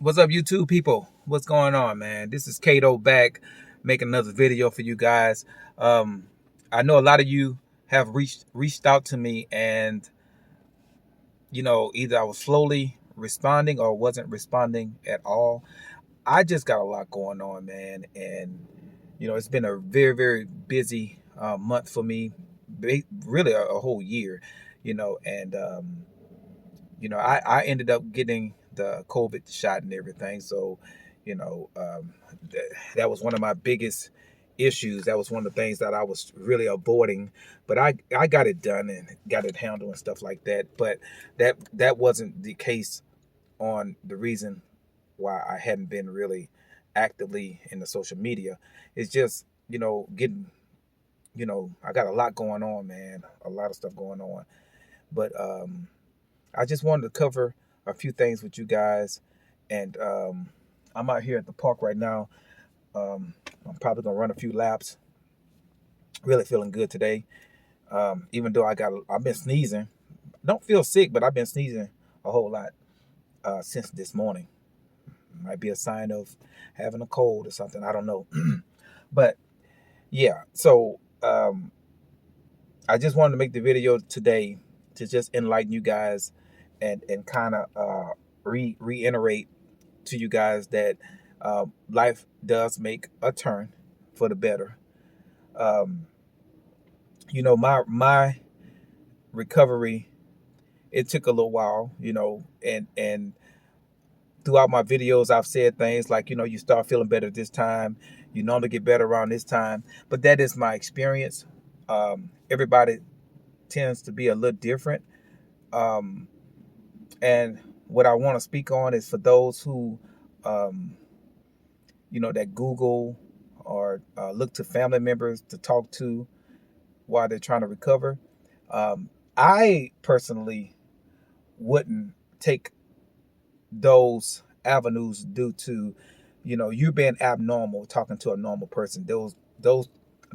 What's up, YouTube people? What's going on, man? This is Kato back, making another video for you guys. Um, I know a lot of you have reached out to me, and either I was slowly responding or wasn't responding at all. I just got a lot going on, man, and it's been a very, very busy month for me, really a whole year, and I ended up getting the COVID shot and everything. So, that was one of my biggest issues. That was one of the things that I was really avoiding, but I got it done and got it handled and stuff like that. But that wasn't the case on the reason why I hadn't been really actively in the social media. It's just, getting, I got a lot going on, man, a lot of stuff going on. But I just wanted to cover a few things with you guys. And I'm out here at the park right now. I'm probably going to run a few laps. Really feeling good today. Even though I've been sneezing. Don't feel sick, but I've been sneezing a whole lot since this morning. Might be a sign of having a cold or something. I don't know. But yeah, so I just wanted to make the video today to just enlighten you guys and kind of reiterate to you guys that life does make a turn for the better. My recovery, it took a little while, and throughout my videos, I've said things like, you start feeling better this time, you normally get better around this time, but that is my experience. Everybody tends to be a little different. And what I want to speak on is for those who, that Google or look to family members to talk to while they're trying to recover. I personally wouldn't take those avenues due to, you being abnormal, talking to a normal person. Those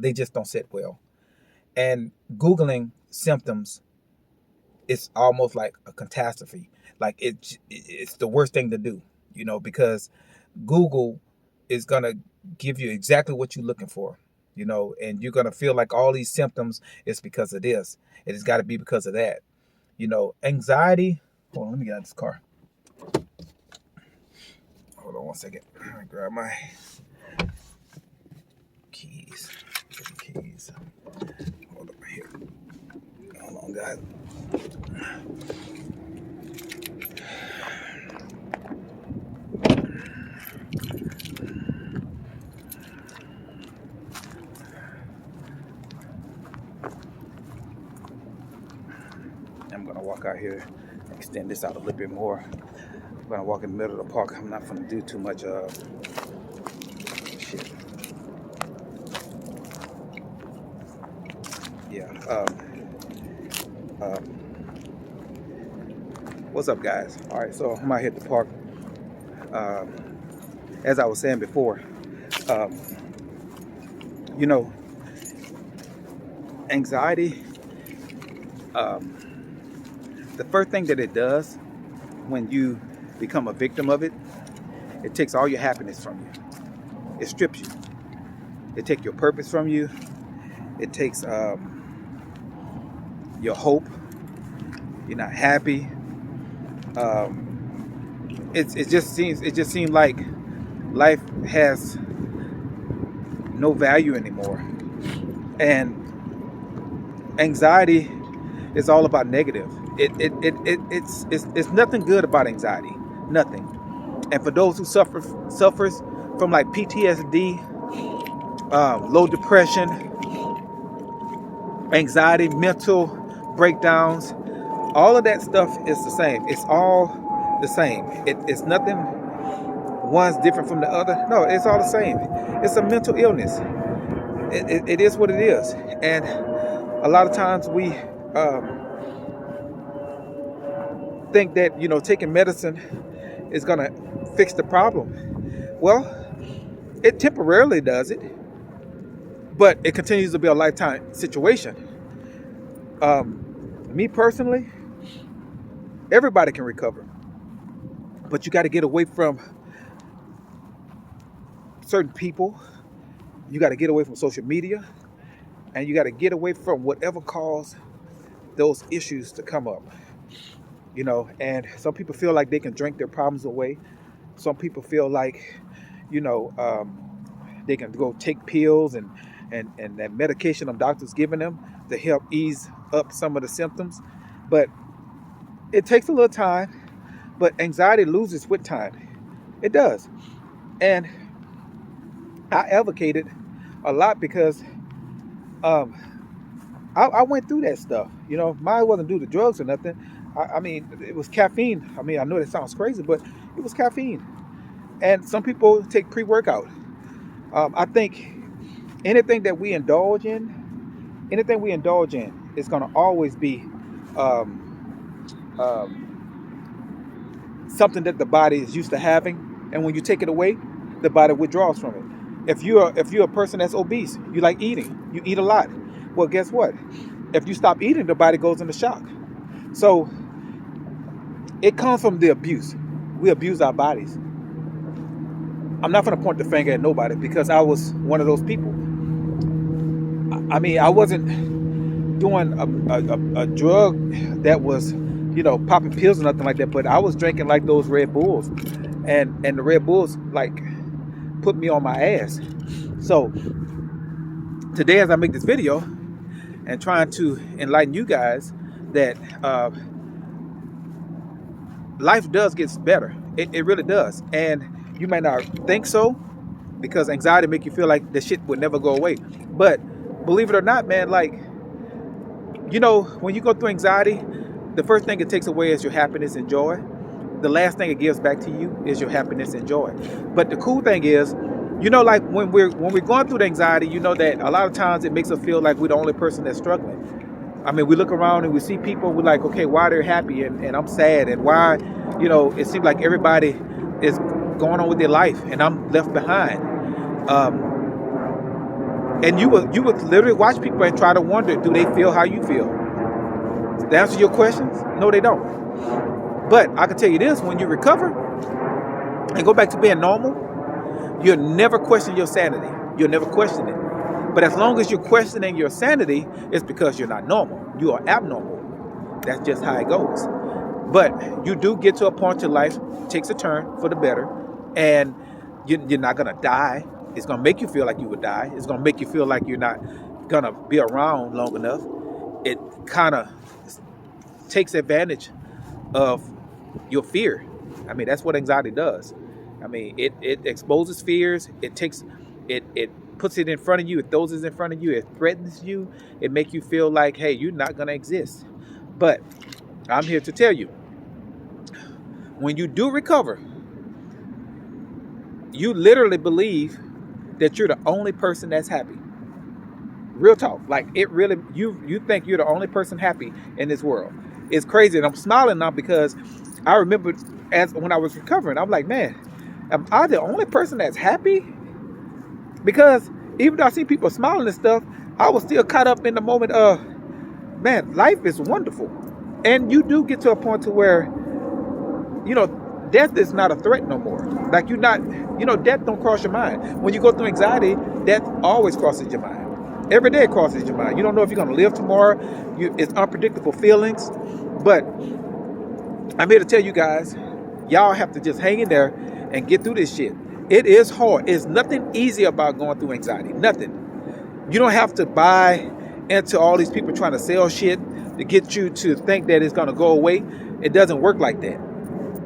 they just don't sit well. And Googling symptoms, it's almost like a catastrophe. Like it's the worst thing to do, because Google is gonna give you exactly what you're looking for, and you're gonna feel like all these symptoms is because of this. It has got to be because of that. Anxiety. Hold on, let me get out of this car. Hold on one second. Grab my keys. Keys. Hold on right here. Hold on, guys. I'm gonna walk out here, extend this out a little bit more. I'm gonna walk in the middle of the park. I'm not gonna do too much shit. Yeah. What's up, guys? All right, so I'm out here at the park. As I was saying before, anxiety. The first thing that it does when you become a victim of it, it takes all your happiness from you. It strips you. It takes your purpose from you. It takes your hope. You're not happy. It just seems like life has no value anymore. And anxiety is all about negative. It's nothing good about anxiety. Nothing. And for those who suffers from like PTSD, low depression, anxiety, mental breakdowns, all of that stuff is the same. It's all the same. It's nothing. One's different from the other. No, it's all the same. It's a mental illness. It is what it is. And a lot of times we think that, taking medicine is going to fix the problem. Well, it temporarily does it, but it continues to be a lifetime situation. Me personally, everybody can recover. But you got to get away from certain people. You got to get away from social media, and you got to get away from whatever caused those issues to come up. And some people feel like they can drink their problems away. Some people feel like, they can go take pills and that medication the doctor's giving them to help ease up some of the symptoms. But it takes a little time, but anxiety loses with time. It does. And I advocated a lot because I went through that stuff. Mine wasn't due to drugs or nothing. I mean, it was caffeine. I mean, I know that sounds crazy, but it was caffeine. And some people take pre-workout. I think anything we indulge in is going to always be something that the body is used to having. And when you take it away, the body withdraws from it. If you're a person that's obese, you like eating, you eat a lot. Well, guess what? If you stop eating, the body goes into shock. So it comes from the abuse. We abuse our bodies. I'm not going to point the finger at nobody because I was one of those people. I mean, I wasn't doing a drug that was, popping pills or nothing like that, but I was drinking like those Red Bulls, and the Red Bulls like put me on my ass. So today, as I make this video and trying to enlighten you guys that life does get better. It really does. And you may not think so because anxiety make you feel like the shit would never go away. But believe it or not, man, like, when you go through anxiety, the first thing it takes away is your happiness and joy. The last thing it gives back to you is your happiness and joy. But the cool thing is, like when we're going through the anxiety, that a lot of times it makes us feel like we're the only person that's struggling. I mean, we look around and we see people, we're like, okay, why they're happy and I'm sad, and why, it seems like everybody is going on with their life and I'm left behind. And you would literally watch people and try to wonder, do they feel how you feel? To answer your questions, no, they don't. But I can tell you this, when you recover and go back to being normal, you'll never question your sanity. You'll never question it. But as long as you're questioning your sanity, it's because you're not normal. You are abnormal. That's just how it goes. But you do get to a point in life, takes a turn for the better, and you're not going to die. It's going to make you feel like you would die. It's going to make you feel like you're not going to be around long enough. It kind of takes advantage of your fear. I mean, that's what anxiety does. I mean, it exposes fears. It puts it in front of you. It throws it in front of you. It threatens you. It makes you feel like, hey, you're not going to exist. But I'm here to tell you, when you do recover, you literally believe that you're the only person that's happy. Real talk. Like, it really, you think you're the only person happy in this world. It's crazy. And I'm smiling now because I remember when I was recovering, I'm like, man, am I the only person that's happy? Because even though I see people smiling and stuff, I was still caught up in the moment of, man, life is wonderful. And you do get to a point to where, death is not a threat no more. Like, you're not, death don't cross your mind. When you go through anxiety, death always crosses your mind. Every day it crosses your mind. You don't know if you're going to live tomorrow. It's unpredictable feelings. But I'm here to tell you guys, y'all have to just hang in there and get through this shit. It is hard. It's nothing easy about going through anxiety. Nothing. You don't have to buy into all these people trying to sell shit to get you to think that it's going to go away. It doesn't work like that.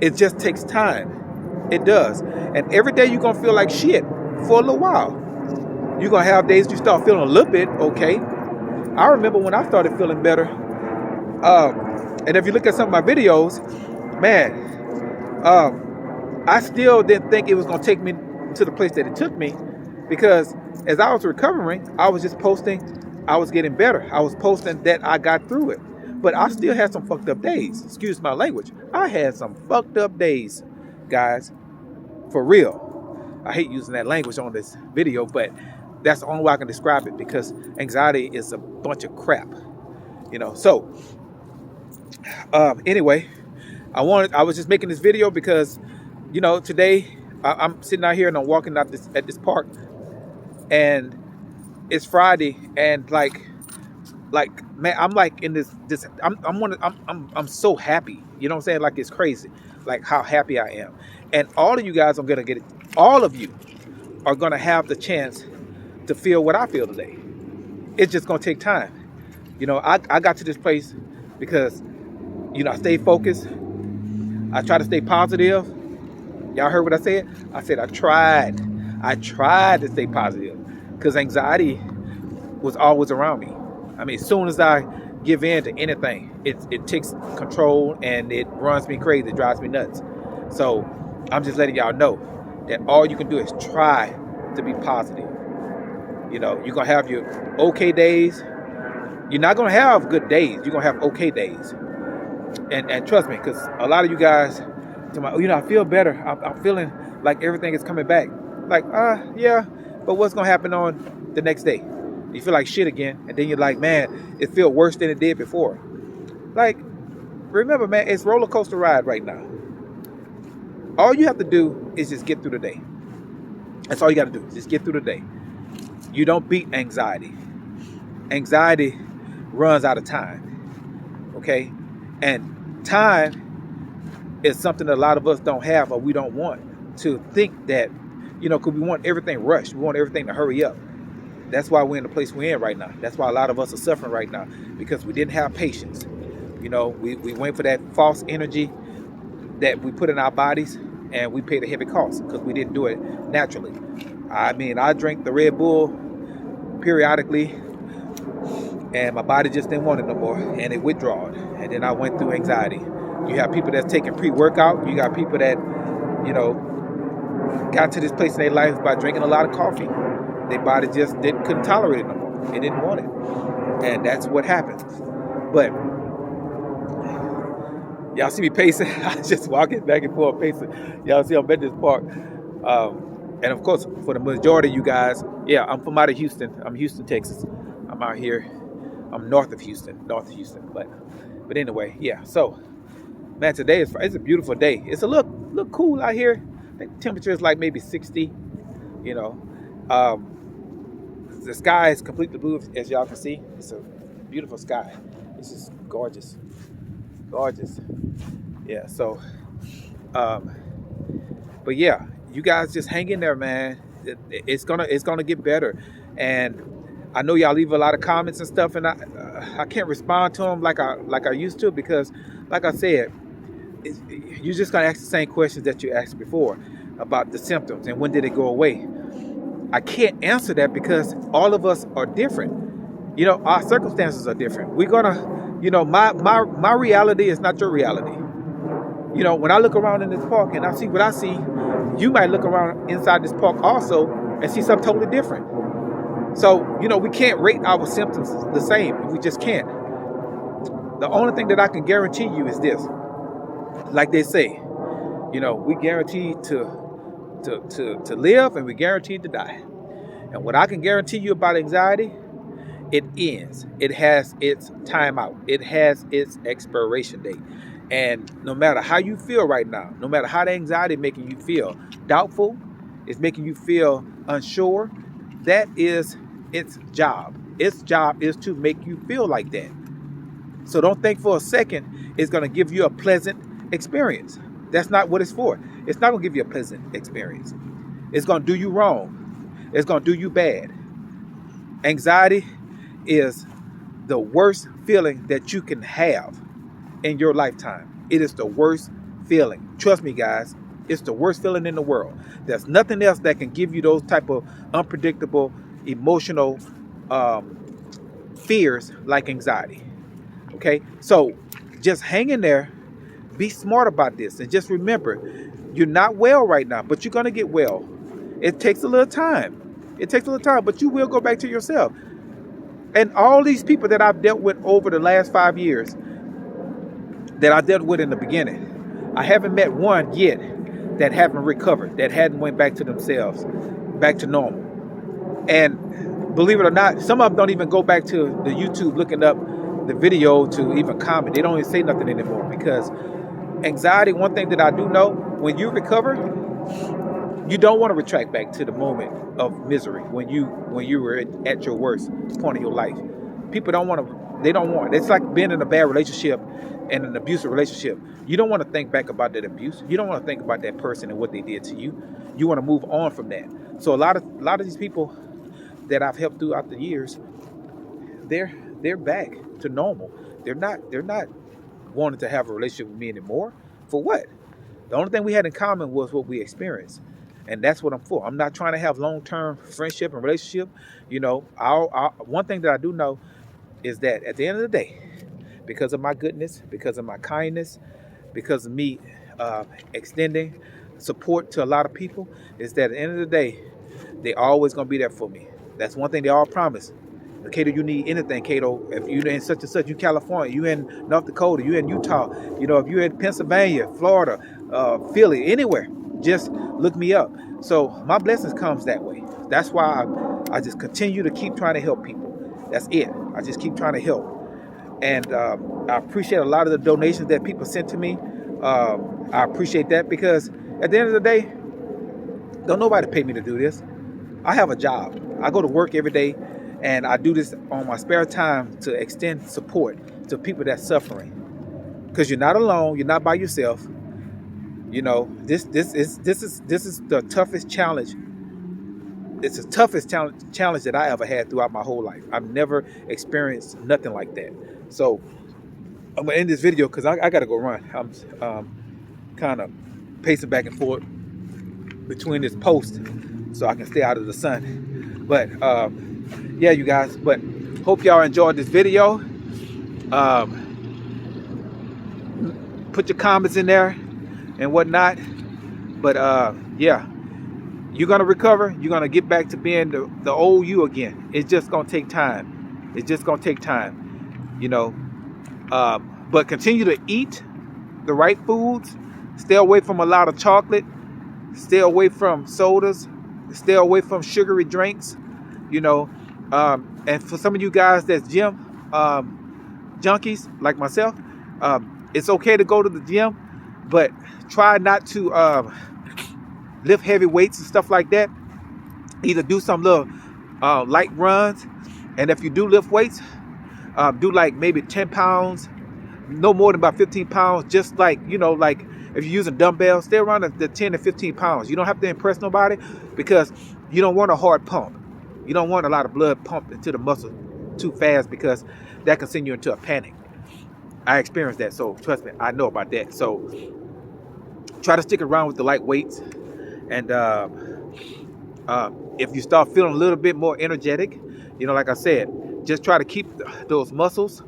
It just takes time. It does. And every day you're going to feel like shit for a little while. You're going to have days you start feeling a little bit okay. I remember when I started feeling better. And if you look at some of my videos, man, I still didn't think it was going to take me to the place that it took me, because as I was recovering, I was just posting I was getting better. I was posting that I got through it. But I still had some fucked up days. Excuse my language. I had some fucked up days, guys. For real. I hate using that language on this video, but that's the only way I can describe it, because anxiety is a bunch of crap. So, anyway, I was just making this video because today I'm sitting out here and I'm walking out at this park, and it's Friday, and like man, I'm like in this I'm so happy. You know what I'm saying? Like, it's crazy, like how happy I am. And all of you guys are gonna get it. All of you are gonna have the chance to feel what I feel today. It's just gonna take time. I got to this place because I stay focused. I try to stay positive. Y'all heard what I said? I said I tried. I tried to stay positive because anxiety was always around me. I mean, as soon as I give in to anything, it takes control and it runs me crazy. It drives me nuts. So I'm just letting y'all know that all you can do is try to be positive. You're going to have your okay days. You're not going to have good days. You're going to have okay days. And trust me, because a lot of you guys, I feel better. I'm feeling like everything is coming back. Like, yeah, but what's going to happen on the next day? You feel like shit again. And then you're like, man, it feels worse than it did before. Like, remember, man, it's roller coaster ride right now. All you have to do is just get through the day. That's all you got to do. Just get through the day. You don't beat anxiety. Anxiety runs out of time. Okay? And time is something that a lot of us don't have, or we don't want to think that, because we want everything rushed. We want everything to hurry up. That's why we're in the place we're in right now. That's why a lot of us are suffering right now, because we didn't have patience. We went for that false energy that we put in our bodies, and we paid a heavy cost because we didn't do it naturally. I mean, I drank the Red Bull periodically, and my body just didn't want it no more, and it withdrawed. And then I went through anxiety. You have people that's taking pre-workout. You got people that, got to this place in their life by drinking a lot of coffee. Their body just couldn't tolerate it no more. It didn't want it. And that's what happens. But y'all see me pacing. I was just walking back and forth pacing. Y'all see I'm at this park. And of course, for the majority of you guys, yeah, I'm from out of Houston. I'm Houston, Texas. I'm out here. I'm north of Houston. But anyway, yeah. So, man, today it's a beautiful day. It's a look cool out here. I think the temperature is like maybe 60. The sky is completely blue, as y'all can see. It's a beautiful sky. It's just gorgeous. Yeah. So, but yeah, you guys just hang in there, man. It's gonna get better. And I know y'all leave a lot of comments and stuff, and I can't respond to them like I used to, because, like I said, you're just gonna ask the same questions that you asked before about the symptoms and when did it go away. I can't answer that because all of us are different. Our circumstances are different. We're gonna, my reality is not your reality. When I look around in this park and I see what I see, you might look around inside this park also and see something totally different. So, we can't rate our symptoms the same. We just can't. The only thing that I can guarantee you is this. Like they say, we guarantee to live, and we guaranteed to die. And what I can guarantee you about anxiety, it ends. It has its time out. It has its expiration date. And no matter how you feel right now, no matter how the anxiety is making you feel doubtful, it's making you feel unsure, that is its job. Its job is to make you feel like that. So don't think for a second it's going to give you a pleasant experience. That's not what it's for. It's not going to give you a pleasant experience. It's going to do you wrong. It's going to do you bad. Anxiety is the worst feeling that you can have in your lifetime. It is the worst feeling. Trust me, guys. It's the worst feeling in the world. There's nothing else that can give you those type of unpredictable, emotional fears like anxiety. Okay? So just hang in there. Be smart about this. And just remember, you're not well right now, but you're going to get well. It takes a little time. But you will go back to yourself. And all these people that I've dealt with over the last 5 years, that I dealt with in the beginning, I haven't met one yet that haven't recovered, that hadn't went back to themselves, back to normal. And believe it or not, some of them don't even go back to the YouTube looking up the video to even comment. They don't even say nothing anymore, because anxiety, one thing that I do know, when you recover, you don't want to retract back to the moment of misery when you were at your worst point of your life. People don't want to. They don't want. It's like being in a bad relationship and an abusive relationship. You don't want to think back about that abuse. You don't want to think about that person and what they did to you. You want to move on from that. So a lot of these people that I've helped throughout the years, they're back to normal. They're not wanting to have a relationship with me anymore. For what? The only thing we had in common was what we experienced. And that's what I'm for. I'm not trying to have long-term friendship and relationship. You know, one thing that I do know is that at the end of the day, because of my goodness, because of my kindness, because of me extending support to a lot of people, is that at the end of the day, they always going to be there for me. That's one thing they all promise. Cato, you need anything, Cato. If you're in such and such, you California, you in North Dakota, you in Utah, you know, if you're in Pennsylvania, Florida, Philly, anywhere, just look me up. So my blessings comes that way. That's why I just continue to keep trying to help people. That's it. I just keep trying to help. And I appreciate a lot of the donations that people sent to me. I appreciate that because at the end of the day, don't nobody pay me to do this. I have a job. I go to work every day, and I do this on my spare time to extend support to people that's suffering. Because you're not alone. You're not by yourself. You know, this is the toughest challenge. It's the toughest challenge that I ever had throughout my whole life. I've never experienced nothing like that. So I'm gonna end this video because I gotta go run. I'm kind of pacing back and forth between this post so I can stay out of the sun. But yeah, you guys. But hope y'all enjoyed this video. Put your comments in there and whatnot. But yeah, you're gonna recover. You're gonna get back to being the old you again. It's just gonna take time. It's just gonna take time, you know. But continue to eat the right foods. Stay away from a lot of chocolate. Stay away from sodas. Stay away from sugary drinks. You know, and for some of you guys that's gym junkies like myself, it's okay to go to the gym, but try not to lift heavy weights and stuff like that. Either do some little light runs, and if you do lift weights, do like maybe 10 pounds, no more than about 15 pounds, just like, you know, like if you're using dumbbells, stay around the 10 to 15 pounds. You don't have to impress nobody because you don't want a hard pump. You don't want a lot of blood pumped into the muscle too fast because that can send you into a panic. I experienced that, so trust me, I know about that. So try to stick around with the light weights, and if you start feeling a little bit more energetic, you know, like I said, just try to keep those muscles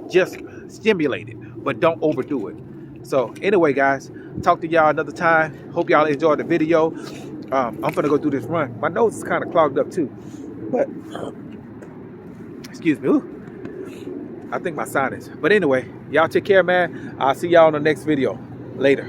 just stimulated, but don't overdo it. So anyway, guys, talk to y'all another time. Hope y'all enjoyed the video. I'm gonna go do this run. My nose is kind of clogged up too, but excuse me. Ooh, I think my sinus. But anyway, y'all take care, man. I'll see y'all in the next video. Later.